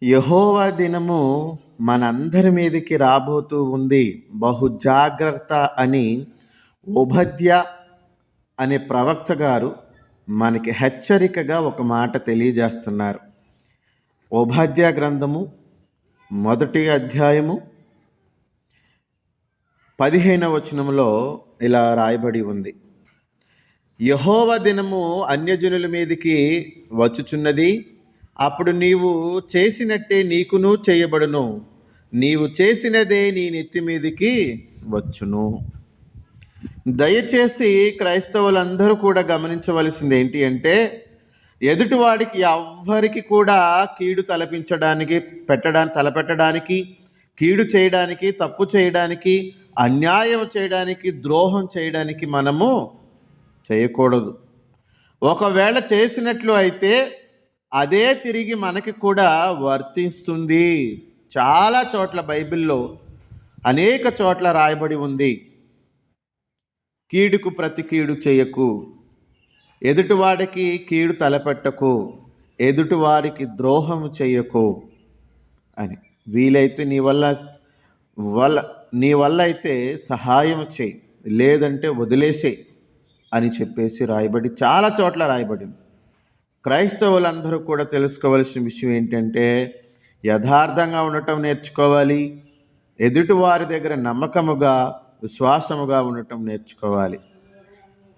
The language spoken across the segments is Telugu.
యెహోవా దినము మనందరి మీదకి రాబోతూ ఉంది. బహు జాగ్రత్త అని ఓబద్య అనే ప్రవక్త గారు మనకి హెచ్చరికగా ఒక మాట తెలియజేస్తున్నారు. ఓబద్య గ్రంథము 1వ అధ్యాయము 15వ వచనంలో ఇలా రాయబడి ఉంది. యెహోవా దినము అన్యజనుల మీదికి వచ్చుచున్నది. అప్పుడు నీవు చేసినట్టే నీకును చేయబడును. నీవు చేసినదే నీ నెత్తి మీదికి వచ్చును. దయచేసి క్రైస్తవులందరూ కూడా గమనించవలసింది ఏంటి అంటే, ఎదుటివాడికి ఎవ్వరికి కూడా కీడు తలపెట్టడానికి, కీడు చేయడానికి, తప్పు చేయడానికి, అన్యాయం చేయడానికి, ద్రోహం చేయడానికి మనము చేయకూడదు. ఒకవేళ చేసినట్లు అయితే అదే తిరిగి మనకి కూడా వర్తిస్తుంది. చాలా చోట్ల బైబిల్లో అనేక చోట్ల రాయబడి ఉంది, కీడుకు ప్రతి కీడు చేయకు, ఎదుటివాడికి కీడు తలపెట్టకు, ఎదుటివాడికి ద్రోహము చేయకు అని. వీలైతే నీ వల్ల అయితే సహాయం చేయి, లేదంటే వదిలేసేయి అని చెప్పేసి రాయబడి చాలా చోట్ల రాయబడింది. క్రైస్తవులందరూ కూడా తెలుసుకోవాల్సిన విషయం ఏంటంటే, యథార్థంగా ఉండటం నేర్చుకోవాలి. ఎదుటివారి దగ్గర నమ్మకముగా, విశ్వాసముగా ఉండటం నేర్చుకోవాలి.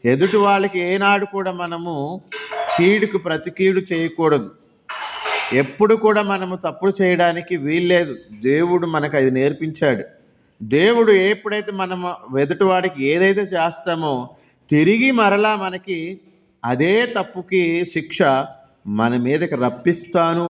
ఎదుటి వాళ్ళకి ఏనాడు కూడా మనము కీడుకు ప్రతి కీడు చేయకూడదు. ఎప్పుడు కూడా మనము తప్పుడు చేయడానికి వీల్లేదు. దేవుడు మనకు అది నేర్పించాడు. దేవుడు ఎప్పుడైతే మనము ఎదుటివాడికి ఏదైతే చేస్తామో తిరిగి మరలా మనకి అదే తప్పుకి శిక్ష మన మీదకి రప్పిస్తాను